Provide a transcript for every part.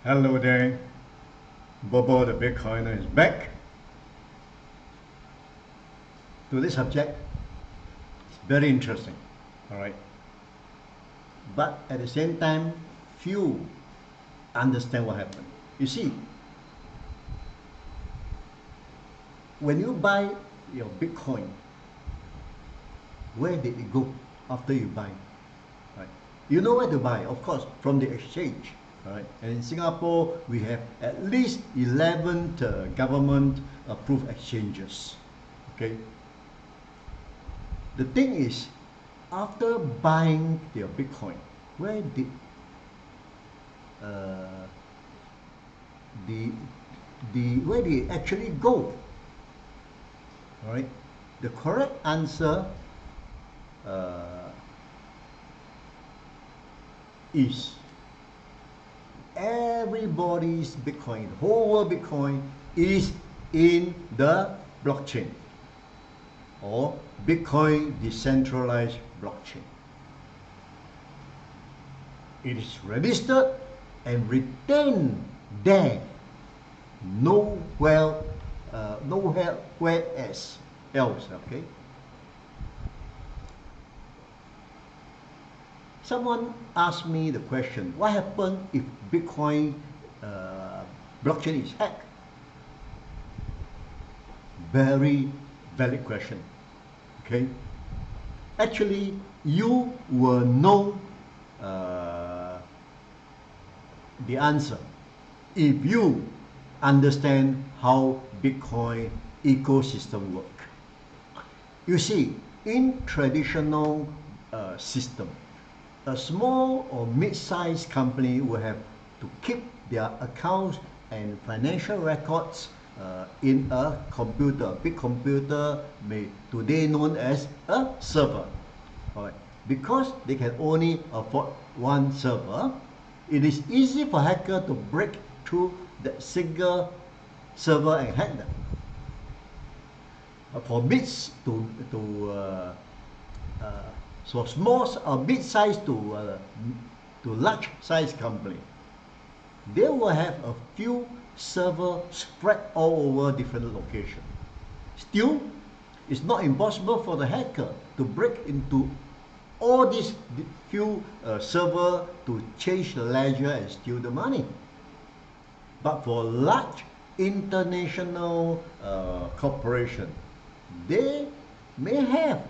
Hello there, BoBo the Bitcoiner is back. Today's subject is very interesting, all right? But at the same time, few understand what happened. You see, when you buy your Bitcoin, where did it go after you buy? Right? You know where to buy, of course, from the exchange. Right? And in Singapore, we have at least 11 government-approved exchanges. Okay. The thing is, after buying your Bitcoin, where did where did it actually go? All right. The correct answer is everybody's Bitcoin, the whole world Bitcoin is in the blockchain or Bitcoin decentralized blockchain. It is registered and retained there, nowhere else. Okay. Someone asked me the question, what happens if Bitcoin blockchain is hacked? Very valid question. Okay. Actually, you will know the answer if you understand how Bitcoin ecosystem work. You see, in traditional system, a small or mid-sized company will have to keep their accounts and financial records in a computer, big computer, today known as a server. All right. Because they can only afford one server, it is easy for hacker to break through that single server and hack them. For mids so small or mid-size to large-size company, they will have a few servers spread all over different locations. Still, it's not impossible for the hacker to break into all these few servers to change the ledger and steal the money. But for large international corporation, they may have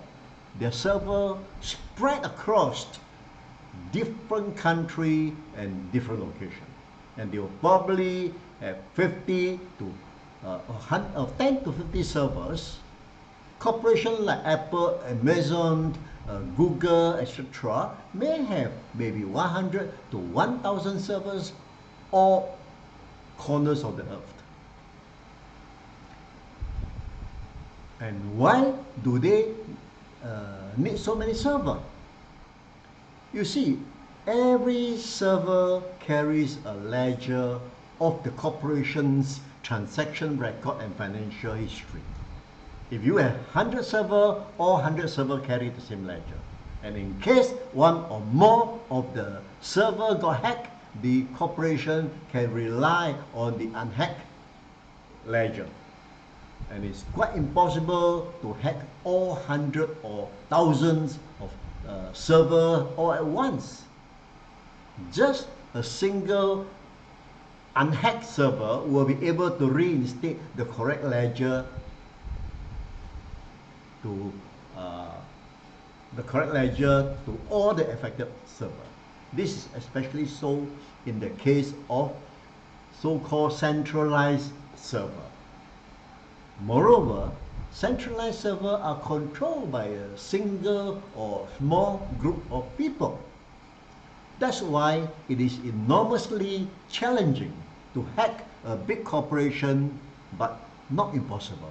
their server spread across different country and different locations. And they will probably have 50 to 10 to 50 servers. Corporations like Apple, Amazon, Google, etc. may have maybe 100 to 1,000 servers all corners of the earth. And why do they need so many servers? You see, every server carries a ledger of the corporation's transaction record and financial history. If you have 100 servers, all 100 servers carry the same ledger. And in case one or more of the server got hacked, the corporation can rely on the unhacked ledger. And it's quite impossible to hack all 100 or thousands of servers all at once. Just a single unhacked server will be able to reinstate the correct ledger to all the affected servers. This is especially so in the case of so-called centralized server. Moreover, centralized servers are controlled by a single or small group of people. That's why it is enormously challenging to hack a big corporation, but not impossible.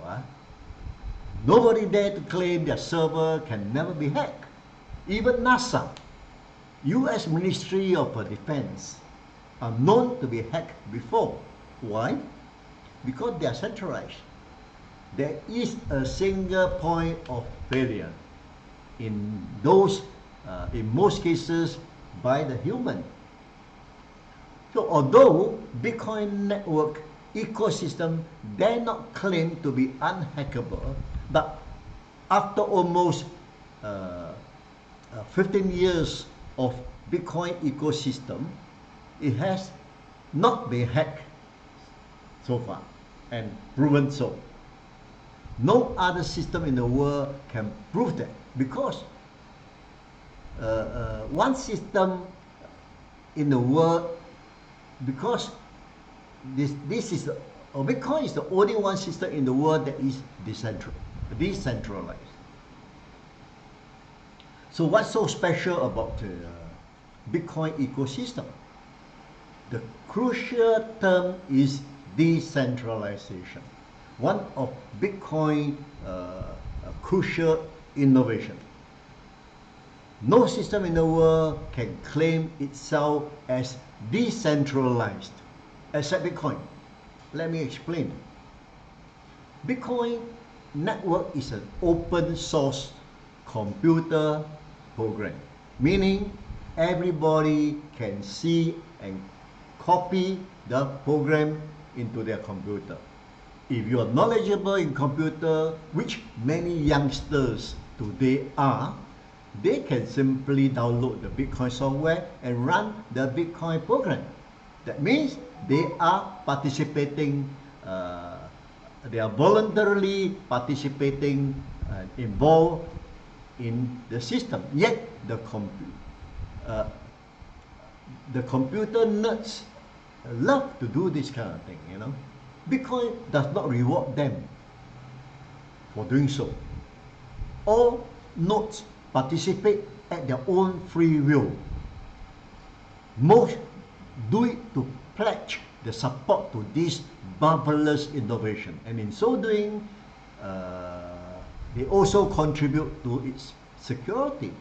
Nobody dare to claim their server can never be hacked. Even NASA, US Ministry of Defense, are known to be hacked before. Why? Because they are centralized. There is a single point of failure in those, in most cases, by the human. So although Bitcoin network ecosystem dare not claim to be unhackable, but after almost 15 years of Bitcoin ecosystem, it has not been hacked so far and proven so. No other system in the world can prove that, because one system in the world, because this is Bitcoin is the only one system in the world that is decentralized. So what's so special about the Bitcoin ecosystem? The crucial term is decentralization. One of Bitcoin crucial innovation. No system in the world can claim itself as decentralized except Bitcoin. Let me explain. Bitcoin network is an open source computer program, meaning everybody can see and copy the program into their computer. If you are knowledgeable in computer, which many youngsters today are, they can simply download the Bitcoin software and run the Bitcoin program. That means they are participating, they are voluntarily participating and involved in the system. Yet the computer nerds love to do this kind of thing, you know. Bitcoin does not reward them for doing so. All nodes participate at their own free will. Most do it to pledge the support to this marvelous innovation, and in so doing, they also contribute to its security.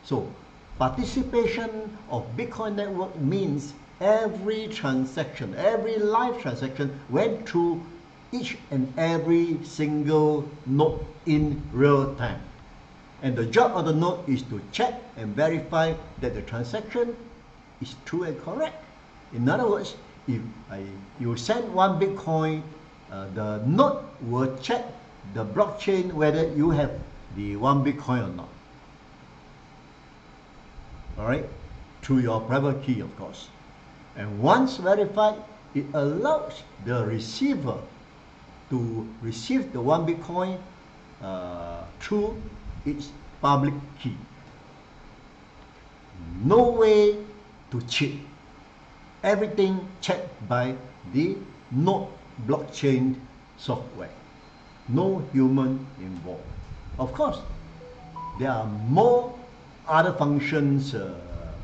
So, participation of Bitcoin network means every transaction, every live transaction went through each and every single node in real time. And the job of the node is to check and verify that the transaction is true and correct. In other words, if you send one Bitcoin, the node will check the blockchain whether you have the one Bitcoin or not. Alright? Through your private key, of course. And once verified, it allows the receiver to receive the one Bitcoin through its public key. No way to cheat. Everything checked by the node blockchain software. No human involved. Of course, there are more other functions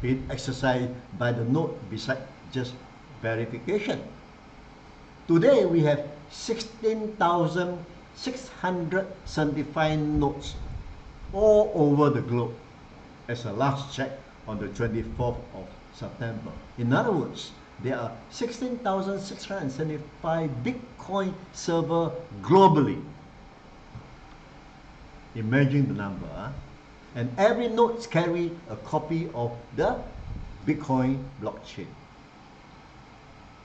being exercised by the node besides just verification. Today we have 16,675 nodes all over the globe as a last check on the 24th of September. In other words, there are 16,675 Bitcoin servers globally. Imagine the number. And every node carries a copy of the Bitcoin blockchain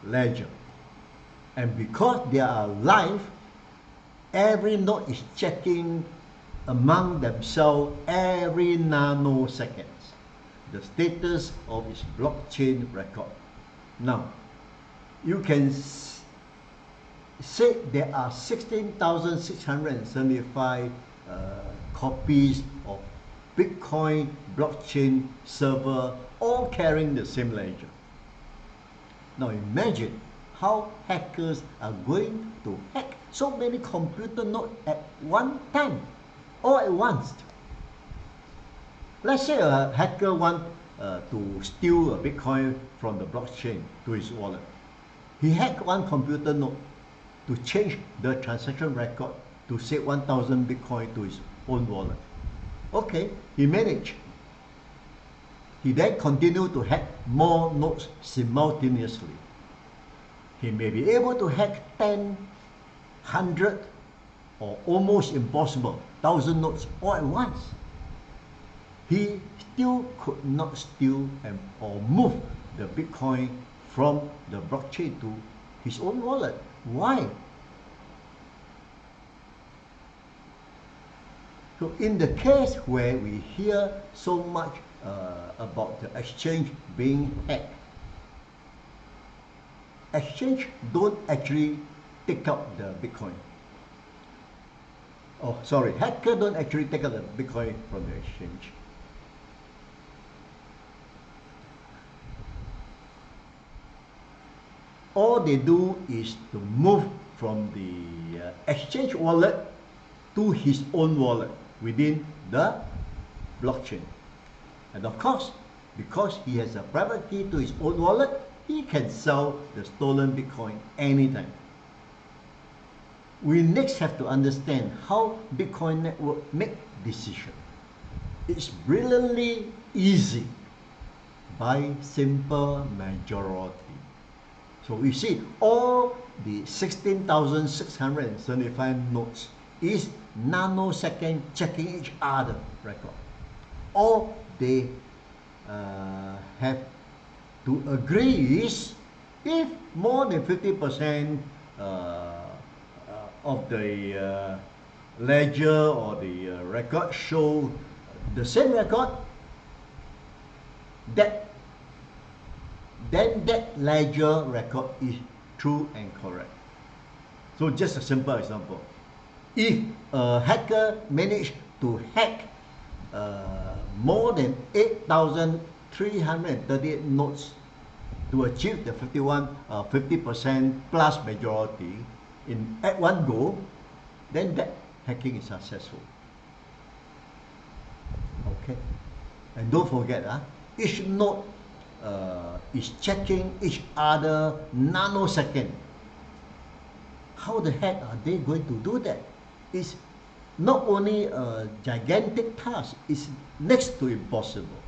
ledger. And because they are live, every node is checking among themselves every nanoseconds the status of its blockchain record. Now, you can say there are 16,675 copies of Bitcoin blockchain server all carrying the same ledger. Now imagine how hackers are going to hack so many computer nodes at one time, all at once. Let's say a hacker wants to steal a Bitcoin from the blockchain to his wallet. He hacked one computer node to change the transaction record to say 1,000 Bitcoin to his own wallet. Okay, he managed. He then continued to hack more nodes simultaneously. He may be able to hack 10, 100, or almost impossible, 1,000 nodes all at once. He still could not steal or move the Bitcoin from the blockchain to his own wallet. Why? So in the case where we hear so much about the exchange being hacked, exchange don't actually take out the Bitcoin. Oh, sorry, hacker don't actually take out the Bitcoin from the exchange. All they do is to move from the exchange wallet to his own wallet within the blockchain. And of course, because he has a private key to his own wallet, he can sell the stolen Bitcoin anytime. We next have to understand how Bitcoin network make decision. It's brilliantly easy by simple majority. So we see all the 16,675 nodes is nanosecond checking each other record. All they have to agree is if more than 50% of the ledger or the record show the same record, then that ledger record is true and correct. So just a simple example. If a hacker managed to hack more than 8,338 nodes to achieve the 50% plus majority at one go, then that hacking is successful. Okay, and don't forget, each node is checking each other nanosecond. How the heck are they going to do that? It's not only a gigantic task, it's next to impossible.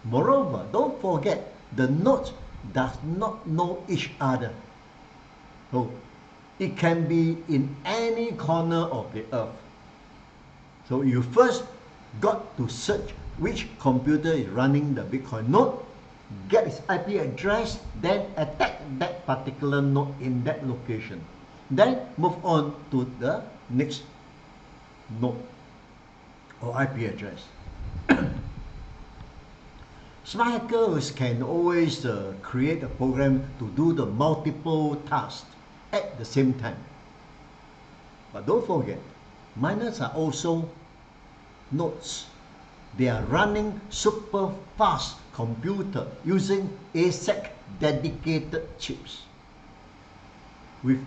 Moreover, don't forget, the nodes does not know each other. So it can be in any corner of the earth. So you first got to search which computer is running the Bitcoin node, get its IP address, then attack that particular node in that location. Then move on to the next node or IP address. Smart hackers can always create a program to do the multiple tasks at the same time. But don't forget, miners are also nodes. They are running super fast computer using ASIC dedicated chips. With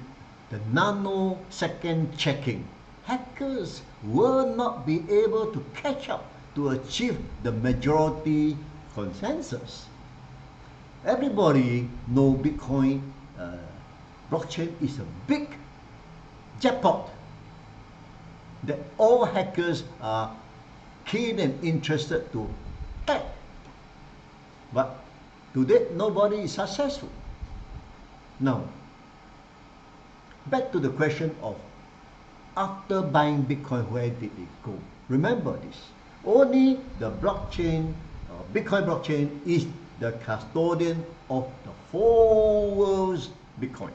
the nanosecond checking, hackers will not be able to catch up to achieve the majority consensus. Everybody knows Bitcoin blockchain is a big jackpot that all hackers are keen and interested to hack. But to date, nobody is successful. Now, back to the question of after buying Bitcoin, where did it go? Remember this, only the blockchain, Bitcoin blockchain is the custodian of the whole world's Bitcoin.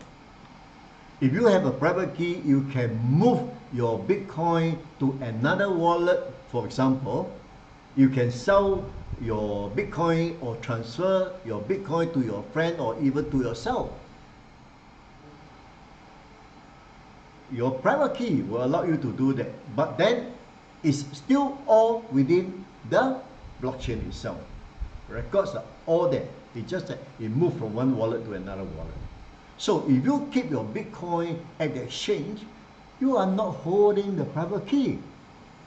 If you have a private key, you can move your Bitcoin to another wallet. For example, you can sell your Bitcoin or transfer your Bitcoin to your friend or even to yourself. Your private key will allow you to do that, but then it's still all within the blockchain itself. Records are all there. It's just that it moved from one wallet to another wallet. So if you keep your Bitcoin at the exchange, you are not holding the private key.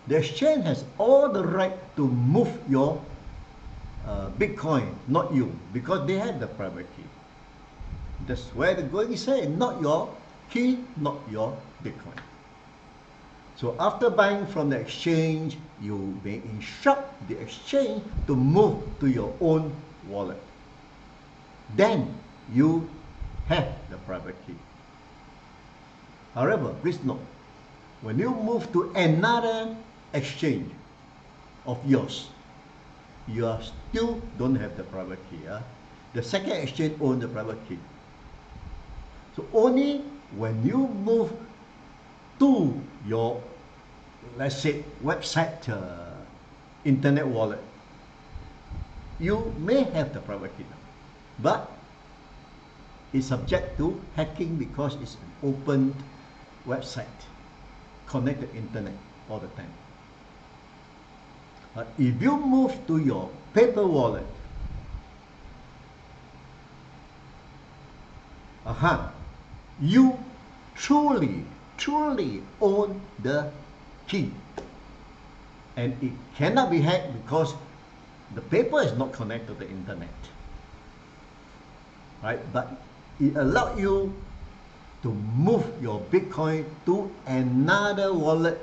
The exchange has all the right to move your Bitcoin, not you, because they have the private key. That's where the going is saying, not your key, not your Bitcoin. So after buying from the exchange, you may instruct the exchange to move to your own wallet. Then you have the private key. However, please note, when you move to another exchange of yours, you still don't have the private key. The second exchange owns the private key. So only when you move to your, let's say, website internet wallet, you may have the private key, but it's subject to hacking because it's an open website, connect the internet all the time. But if you move to your paper wallet, you truly own the key, and it cannot be hacked because the paper is not connected to the internet, right? But it allows you to move your Bitcoin to another wallet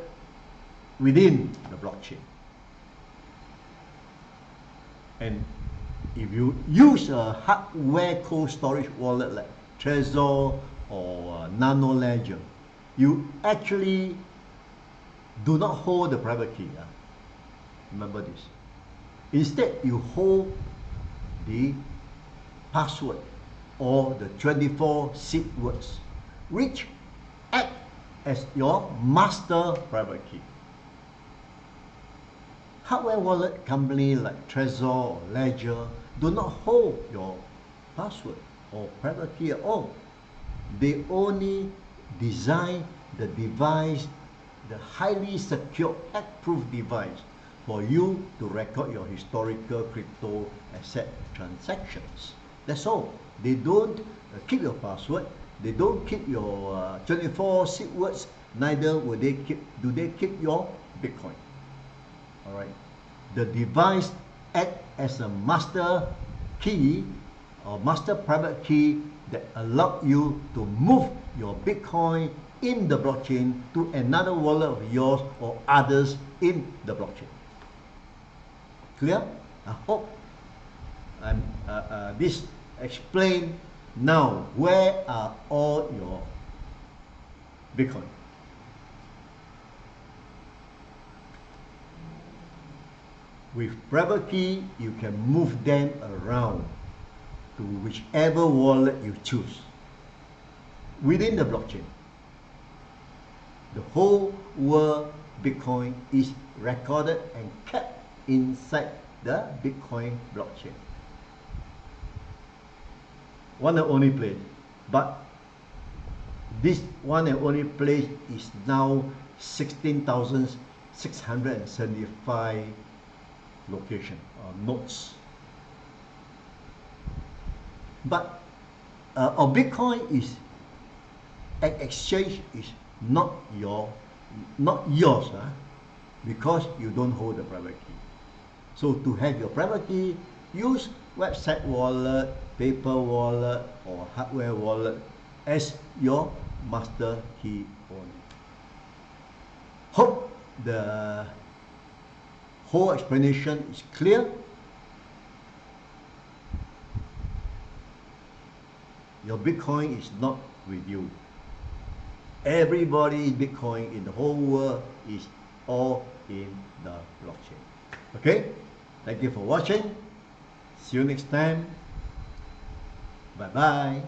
within the blockchain. And if you use a hardware cold storage wallet like Trezor or Nano Ledger, you actually do not hold the private key. Remember this. Instead, you hold the password or the 24 seed words, which act as your master private key. Hardware wallet companies like Trezor or Ledger do not hold your password or private key at all. They only design the device, the highly secure hack-proof device, for you to record your historical crypto asset transactions. That's all. They don't keep your password. They don't keep your 24 seed words. Neither do they keep your Bitcoin. All right. The device acts as a master key or master private key that allows you to move your Bitcoin in the blockchain to another wallet of yours or others in the blockchain. Clear? I hope this explains now where are all your Bitcoin. With private key, you can move them around to whichever wallet you choose within the blockchain. The whole world Bitcoin is recorded and kept inside the Bitcoin blockchain. One and only place, but this one and only place is now 16,675 location or nodes. But a Bitcoin is an exchange is not yours, because you don't hold the private key. So to have your private key, use website wallet, paper wallet, or hardware wallet as your master key only. Hope the whole explanation is clear. Your Bitcoin is not with you. Everybody's Bitcoin in the whole world is all in the blockchain. Okay? Thank you for watching. See you next time. Bye-bye.